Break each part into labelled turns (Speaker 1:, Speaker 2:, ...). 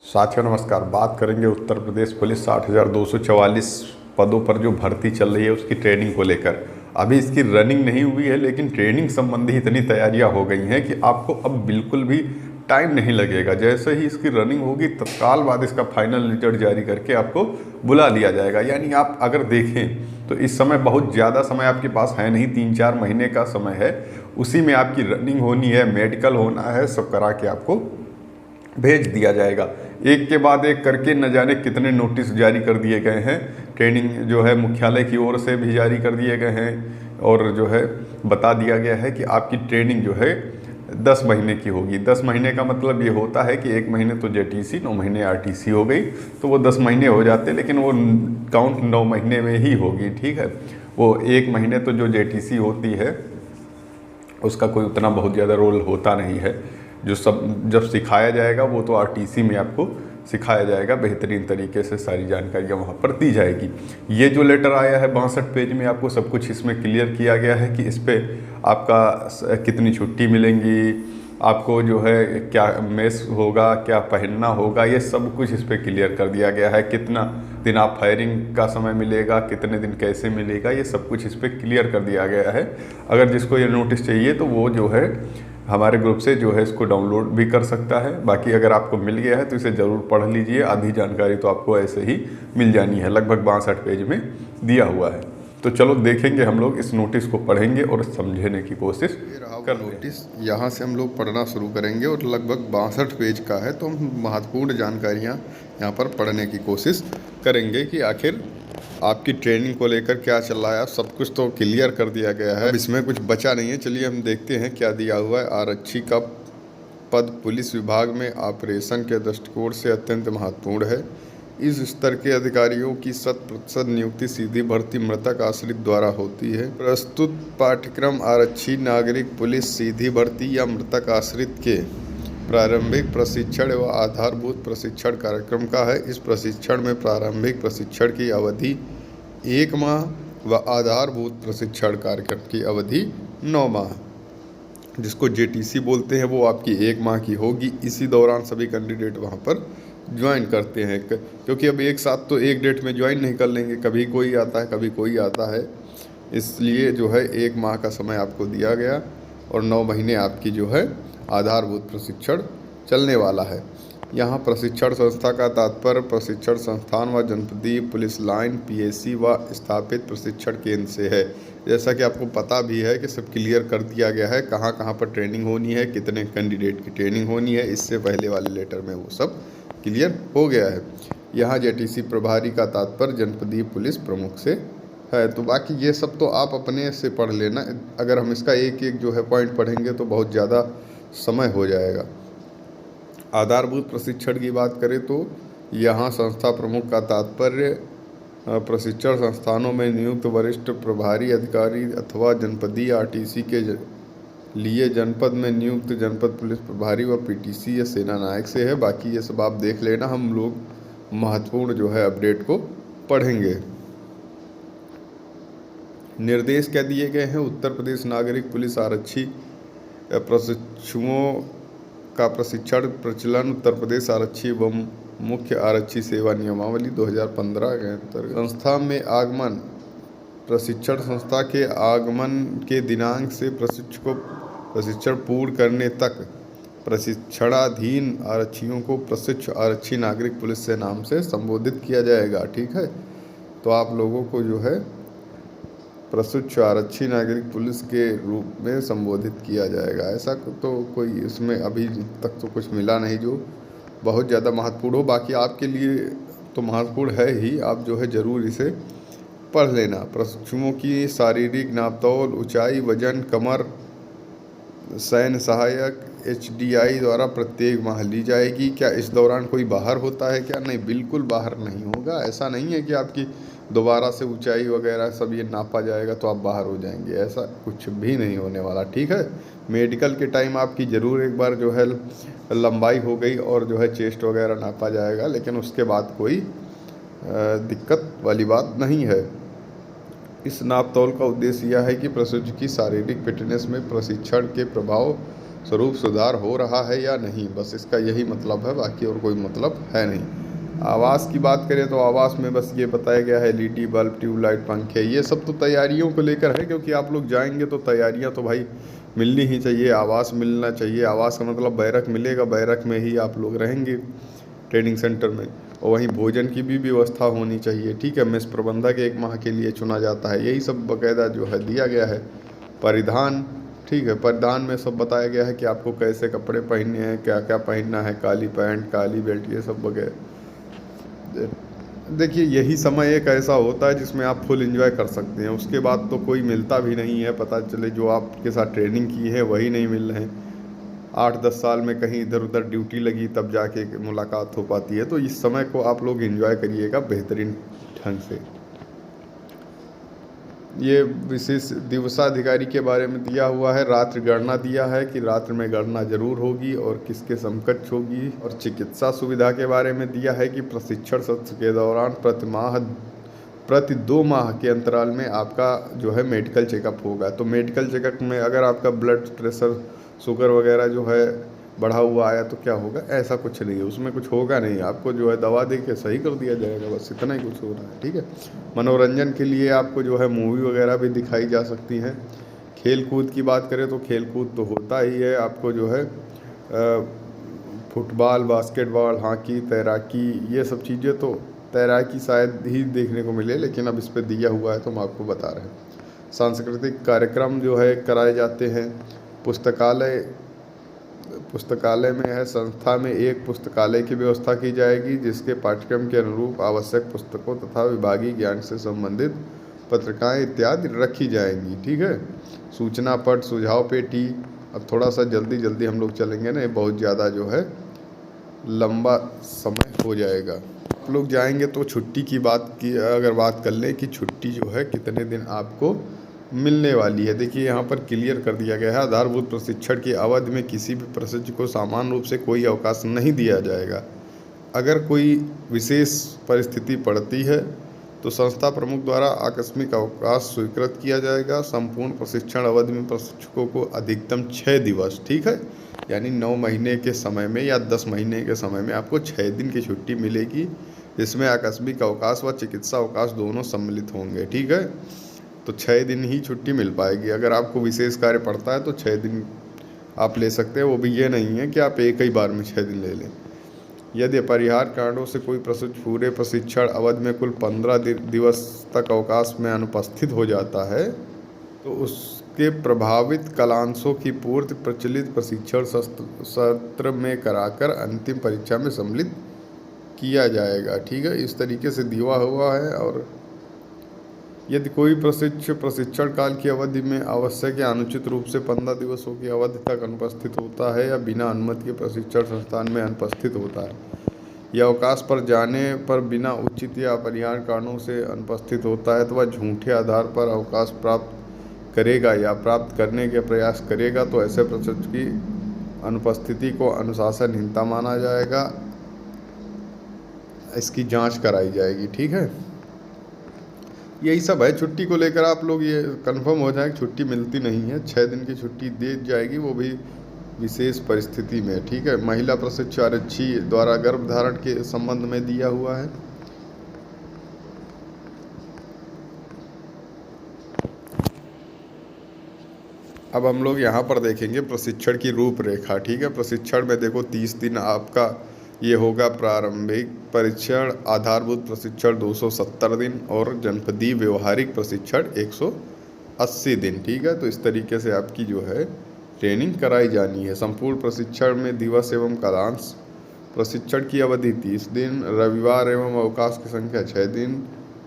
Speaker 1: साथियों नमस्कार। बात करेंगे उत्तर प्रदेश पुलिस 60,244 पदों पर जो भर्ती चल रही है उसकी ट्रेनिंग को लेकर। अभी इसकी रनिंग नहीं हुई है, लेकिन ट्रेनिंग संबंधी इतनी तैयारियां हो गई हैं कि आपको अब बिल्कुल भी टाइम नहीं लगेगा। जैसे ही इसकी रनिंग होगी तत्काल बाद इसका फाइनल रिजल्ट जारी करके आपको बुला लिया जाएगा। यानी आप अगर देखें तो इस समय बहुत ज़्यादा समय आपके पास है नहीं, 3-4 महीने का समय है। उसी में आपकी रनिंग होनी है, मेडिकल होना है, सब करा के आपको भेज दिया जाएगा। एक के बाद एक करके न जाने कितने नोटिस जारी कर दिए गए हैं। ट्रेनिंग जो है मुख्यालय की ओर से भी जारी कर दिए गए हैं और जो है बता दिया गया है कि आपकी ट्रेनिंग जो है 10 महीने की होगी। 10 महीने का मतलब ये होता है कि 1 महीने तो जेटीसी, 9 महीने आरटीसी हो गई, तो वो 10 महीने हो जाते, लेकिन वो काउंट 9 महीने में ही होगी। ठीक है, वो 1 महीने तो जो जेटीसी होती है उसका कोई उतना बहुत ज़्यादा रोल होता नहीं है। जो सब जब सिखाया जाएगा वो तो आरटीसी में आपको सिखाया जाएगा, बेहतरीन तरीके से सारी जानकारियाँ वहाँ पर दी जाएगी। ये जो लेटर आया है 62 पेज में, आपको सब कुछ इसमें क्लियर किया गया है कि इस पर आपका कितनी छुट्टी मिलेंगी, आपको जो है क्या मेस होगा, क्या पहनना होगा, ये सब कुछ इस पर क्लियर कर दिया गया है। कितना दिन आप फायरिंग का समय मिलेगा, कितने दिन कैसे मिलेगा, ये सब कुछ इस पर क्लियर कर दिया गया है। अगर जिसको ये नोटिस चाहिए तो वो जो है हमारे ग्रुप से जो है इसको डाउनलोड भी कर सकता है। बाकी अगर आपको मिल गया है तो इसे ज़रूर पढ़ लीजिए। आधी जानकारी तो आपको ऐसे ही मिल जानी है, लगभग 62 पेज में दिया हुआ है। तो चलो देखेंगे, हम लोग इस नोटिस को पढ़ेंगे और समझने की कोशिश कर
Speaker 2: नोटिस यहाँ से हम लोग पढ़ना शुरू करेंगे और लगभग 62 पेज का है, तो हम महत्वपूर्ण जानकारियाँ यहाँ पर पढ़ने की कोशिश करेंगे कि आखिर आपकी ट्रेनिंग को लेकर क्या चल रहा है। सब कुछ तो क्लियर कर दिया गया है, अब इसमें कुछ बचा नहीं है। चलिए हम देखते हैं क्या दिया हुआ है। आरक्षी का पद पुलिस विभाग में ऑपरेशन के दृष्टिकोण से अत्यंत महत्वपूर्ण है। इस स्तर के अधिकारियों की 100% नियुक्ति सीधी भर्ती मृतक आश्रित द्वारा होती है। प्रस्तुत पाठ्यक्रम आरक्षी नागरिक पुलिस सीधी भर्ती या मृतक आश्रित के प्रारंभिक प्रशिक्षण व आधारभूत प्रशिक्षण कार्यक्रम का है। इस प्रशिक्षण में प्रारंभिक प्रशिक्षण की अवधि 1 माह व आधारभूत प्रशिक्षण कार्यक्रम की अवधि 9 माह, जिसको जेटीसी बोलते हैं, वो आपकी 1 माह की होगी। इसी दौरान सभी कैंडिडेट वहाँ पर ज्वाइन करते हैं, क्योंकि अब एक साथ तो एक डेट में ज्वाइन नहीं कर लेंगे, कभी कोई आता है कभी कोई आता है। इसलिए जो है 1 माह का समय आपको दिया गया और 9 महीने आपकी जो है आधारभूत प्रशिक्षण चलने वाला है। यहाँ प्रशिक्षण संस्था का तात्पर्य प्रशिक्षण संस्थान व जनपदीय पुलिस लाइन पीएसी व स्थापित प्रशिक्षण केंद्र से है। जैसा कि आपको पता भी है कि सब क्लियर कर दिया गया है कहाँ कहाँ पर ट्रेनिंग होनी है, कितने कैंडिडेट की ट्रेनिंग होनी है। इससे पहले वाले लेटर में वो सब क्लियर हो गया है। यहाँ जेटीसी प्रभारी का तात्पर्य जनपदीय पुलिस प्रमुख से है। तो बाकी ये सब तो आप अपने से पढ़ लेना। अगर हम इसका एक एक जो है पॉइंट पढ़ेंगे तो बहुत ज़्यादा समय हो जाएगा। आधारभूत प्रशिक्षण की बात करें तो यहाँ संस्था प्रमुख का तात्पर्य प्रशिक्षण संस्थानों में नियुक्त वरिष्ठ प्रभारी अधिकारी अथवा जनपदीय आरटीसी के लिए जनपद में नियुक्त जनपद पुलिस प्रभारी व पीटीसी या सेना नायक से है। बाकी ये सब आप देख लेना, हम लोग महत्वपूर्ण जो है अपडेट को पढ़ेंगे। निर्देश क्या दिए गए हैं। उत्तर प्रदेश नागरिक पुलिस आरक्षी प्रशिक्षुओं का प्रशिक्षण प्रचलन उत्तर प्रदेश आरक्षी एवं मुख्य आरक्षी सेवा नियमावली 2015 के अंतर्गत संस्था में आगमन प्रशिक्षण संस्था के आगमन के दिनांक से प्रशिक्षण पूर्ण करने तक प्रशिक्षणाधीन आरक्षियों को प्रशिक्षु आरक्षी नागरिक पुलिस से नाम से संबोधित किया जाएगा। ठीक है, तो आप लोगों को जो है प्रशिक्षु आरक्षी नागरिक पुलिस के रूप में संबोधित किया जाएगा। ऐसा तो कोई इसमें अभी तक तो कुछ मिला नहीं जो बहुत ज़्यादा महत्वपूर्ण हो। बाकी आपके लिए तो महत्वपूर्ण है ही, आप जो है ज़रूर इसे पढ़ लेना। प्रशिक्षुओं की शारीरिक नापतोल, ऊंचाई, वजन, कमर सैन्य सहायक HDI द्वारा प्रत्येक माह ली जाएगी। क्या इस दौरान कोई बाहर होता है क्या? नहीं, बिल्कुल बाहर नहीं होगा। ऐसा नहीं है कि आपकी दोबारा से ऊंचाई वगैरह सब ये नापा जाएगा तो आप बाहर हो जाएंगे, ऐसा कुछ भी नहीं होने वाला। ठीक है, मेडिकल के टाइम आपकी ज़रूर एक बार जो है लंबाई हो गई और जो है चेस्ट वगैरह नापा जाएगा, लेकिन उसके बाद कोई दिक्कत वाली बात नहीं है। इस नापतोल का उद्देश्य यह है कि प्रशिक्षु की शारीरिक फिटनेस में प्रशिक्षण के प्रभाव स्वरूप सुधार हो रहा है या नहीं, बस इसका यही मतलब है, बाकी और कोई मतलब है नहीं। आवास की बात करें तो आवास में बस ये बताया गया है LED बल्ब, ट्यूबलाइट, पंखे, ये सब तो तैयारियों को लेकर है, क्योंकि आप लोग जाएंगे तो तैयारियां तो भाई मिलनी ही चाहिए। आवास मिलना चाहिए, आवास का मतलब बैरक मिलेगा, बैरक में ही आप लोग रहेंगे ट्रेनिंग सेंटर में। और वहीं भोजन की भी व्यवस्था होनी चाहिए, ठीक है। मेस प्रबंधक 1 माह के लिए चुना जाता है, यही सब बाकायदा जो है दिया गया है। परिधान, ठीक है, परिधान में सब बताया गया है कि आपको कैसे कपड़े पहनने हैं, क्या क्या पहनना है, काली पैंट, काली बेल्ट, ये सब वगैरह। देखिए यही समय एक ऐसा होता है जिसमें आप फुल एंजॉय कर सकते हैं, उसके बाद तो कोई मिलता भी नहीं है। पता चले जो आपके साथ ट्रेनिंग की है वही नहीं मिल रहे हैं। 8-10 साल में कहीं इधर उधर ड्यूटी लगी तब जाके मुलाकात हो पाती है। तो इस समय को आप लोग एंजॉय करिएगा बेहतरीन ढंग से। ये विशेष दिवसाधिकारी के बारे में दिया हुआ है, रात्रि गणना दिया है कि रात्रि में गणना जरूर होगी और किसके समकक्ष होगी। और चिकित्सा सुविधा के बारे में दिया है कि प्रशिक्षण सत्र के दौरान प्रति 2 माह के अंतराल में आपका जो है मेडिकल चेकअप होगा। तो मेडिकल चेकअप में अगर आपका ब्लड प्रेशर, शुगर वगैरह जो है बढ़ा हुआ आया तो क्या होगा, ऐसा कुछ नहीं है, उसमें कुछ होगा नहीं, आपको जो है दवा दे के सही कर दिया जाएगा, बस इतना ही कुछ हो रहा है, ठीक है। मनोरंजन के लिए आपको जो है मूवी वगैरह भी दिखाई जा सकती हैं। खेल कूद की बात करें तो खेल कूद तो होता ही है, आपको जो है फुटबॉल, बास्केटबॉल, हॉकी, तैराकी, ये सब चीज़ें तो तैराकी शायद ही देखने को मिले, लेकिन अब इस पर दिया हुआ है तो हम आपको बता रहे हैं। सांस्कृतिक कार्यक्रम जो है कराए जाते हैं। पुस्तकालय में है, संस्था में एक पुस्तकालय की व्यवस्था की जाएगी जिसके पाठ्यक्रम के अनुरूप आवश्यक पुस्तकों तथा विभागीय ज्ञान से संबंधित पत्रिकाएं इत्यादि रखी जाएंगी, ठीक है। सूचना पट, सुझाव पेटी। अब थोड़ा सा जल्दी हम लोग चलेंगे ना, ये बहुत ज़्यादा जो है लंबा समय हो जाएगा। आप लोग जाएंगे तो छुट्टी की अगर बात कर लें कि छुट्टी जो है कितने दिन आपको मिलने वाली है। देखिए यहाँ पर क्लियर कर दिया गया है, आधारभूत प्रशिक्षण की अवधि में किसी भी प्रशिक्षु को सामान्य रूप से कोई अवकाश नहीं दिया जाएगा। अगर कोई विशेष परिस्थिति पड़ती है तो संस्था प्रमुख द्वारा आकस्मिक अवकाश स्वीकृत किया जाएगा। संपूर्ण प्रशिक्षण अवधि में प्रशिक्षकों को अधिकतम 6 दिवस, ठीक है, यानी 9 महीने के समय में या 10 महीने के समय में आपको 6 दिन की छुट्टी मिलेगी, जिसमें आकस्मिक अवकाश व चिकित्सा अवकाश दोनों सम्मिलित होंगे, ठीक है। तो 6 दिन ही छुट्टी मिल पाएगी। अगर आपको विशेष कार्य पड़ता है तो 6 दिन आप ले सकते हैं, वो भी ये नहीं है कि आप एक ही बार में 6 दिन ले लें। यदि अपरिहार्य कारणों से कोई प्रशिक्षु पूरे प्रशिक्षण अवधि में कुल 15 दिवस तक अवकाश में अनुपस्थित हो जाता है तो उसके प्रभावित कालांशों की पूर्ति प्रचलित प्रशिक्षण सत्र में कराकर अंतिम परीक्षा में सम्मिलित किया जाएगा, ठीक है। इस तरीके से दिया हुआ है। और यदि कोई प्रशिक्षण काल की अवधि में आवश्यक या अनुचित रूप से 15 दिवसों की अवधि तक अनुपस्थित होता है या बिना अनुमति के प्रशिक्षण संस्थान में अनुपस्थित होता है या अवकाश पर जाने पर बिना उचित या अपरिहार्य कारणों से अनुपस्थित होता है तो वह झूठे आधार पर अवकाश प्राप्त करेगा या प्राप्त करने के प्रयास करेगा तो ऐसे प्रशिक्षु की अनुपस्थिति को अनुशासनहीनता माना जाएगा, इसकी जांच कराई जाएगी, ठीक है। यही सब है छुट्टी को लेकर। आप लोग ये कंफर्म हो जाए, छुट्टी मिलती नहीं है, 6 दिन की छुट्टी दी जाएगी, वो भी विशेष परिस्थिति में, ठीक है। महिला प्रशिक्षु आरक्षी द्वारा गर्भधारण के संबंध में दिया हुआ है। अब हम लोग यहाँ पर देखेंगे प्रशिक्षण की रूपरेखा, ठीक है। प्रशिक्षण में देखो 30 दिन आपका ये होगा प्रारंभिक परीक्षण, आधारभूत प्रशिक्षण 270 दिन और जनपदीय व्यवहारिक प्रशिक्षण 180 दिन, ठीक है। तो इस तरीके से आपकी जो है ट्रेनिंग कराई जानी है। संपूर्ण प्रशिक्षण में दिवस एवं कालांश, प्रशिक्षण की अवधि 30 दिन, रविवार एवं अवकाश की संख्या 6 दिन,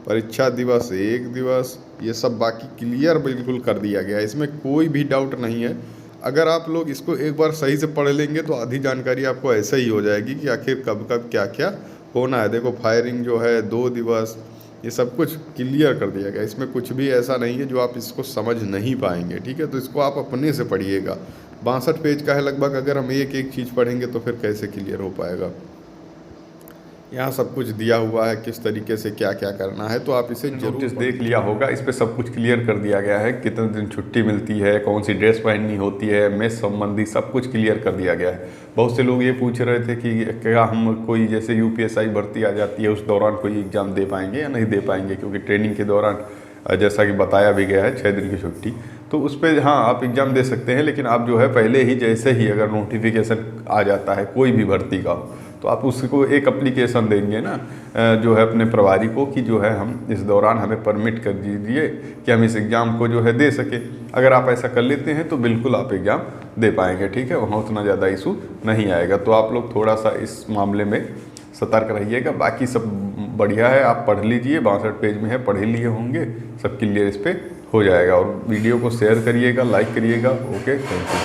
Speaker 2: परीक्षा दिवस 1 दिवस, ये सब बाकी क्लियर बिल्कुल कर दिया गया है, इसमें कोई भी डाउट नहीं है। अगर आप लोग इसको एक बार सही से पढ़ लेंगे तो आधी जानकारी आपको ऐसे ही हो जाएगी कि आखिर कब कब क्या क्या होना है। देखो फायरिंग जो है 2 दिवस, ये सब कुछ क्लियर कर दिया गया, इसमें कुछ भी ऐसा नहीं है जो आप इसको समझ नहीं पाएंगे, ठीक है। तो इसको आप अपने से पढ़िएगा, 62 पेज का है लगभग, अगर हम एक एक चीज़ पढ़ेंगे तो फिर कैसे क्लियर हो पाएगा। यहाँ सब कुछ दिया हुआ है किस तरीके से क्या क्या करना है, तो आप इसे
Speaker 1: नोटिस
Speaker 2: जरूर
Speaker 1: देख लिया होगा, इस पे सब कुछ क्लियर कर दिया गया है, कितने दिन छुट्टी मिलती है, कौन सी ड्रेस पहननी होती है, मेस संबंधी सब कुछ क्लियर कर दिया गया है। बहुत से लोग ये पूछ रहे थे कि क्या हम कोई जैसे यूपीएसआई भर्ती आ जाती है उस दौरान कोई एग्ज़ाम दे पाएंगे या नहीं दे पाएंगे, क्योंकि ट्रेनिंग के दौरान जैसा कि बताया भी गया है 6 दिन की छुट्टी, तो उस पर हाँ आप एग्ज़ाम दे सकते हैं। लेकिन आप जो है पहले ही जैसे ही अगर नोटिफिकेशन आ जाता है कोई भी भर्ती का हो, तो आप उसको एक एप्लीकेशन देंगे ना जो है अपने प्रभारी को कि जो है हम इस दौरान हमें परमिट कर दीजिए कि हम इस एग्ज़ाम को जो है दे सके। अगर आप ऐसा कर लेते हैं तो बिल्कुल आप एग्ज़ाम दे पाएंगे, ठीक है, वहाँ उतना ज़्यादा इशू नहीं आएगा। तो आप लोग थोड़ा सा इस मामले में सतर्क रहिएगा। बाकी सब बढ़िया है, आप पढ़ लीजिए, 62 पेज में है, पढ़ ही लिए होंगे, सब क्लियर इस पर हो जाएगा। और वीडियो को शेयर करिएगा, लाइक करिएगा। Okay, thank you.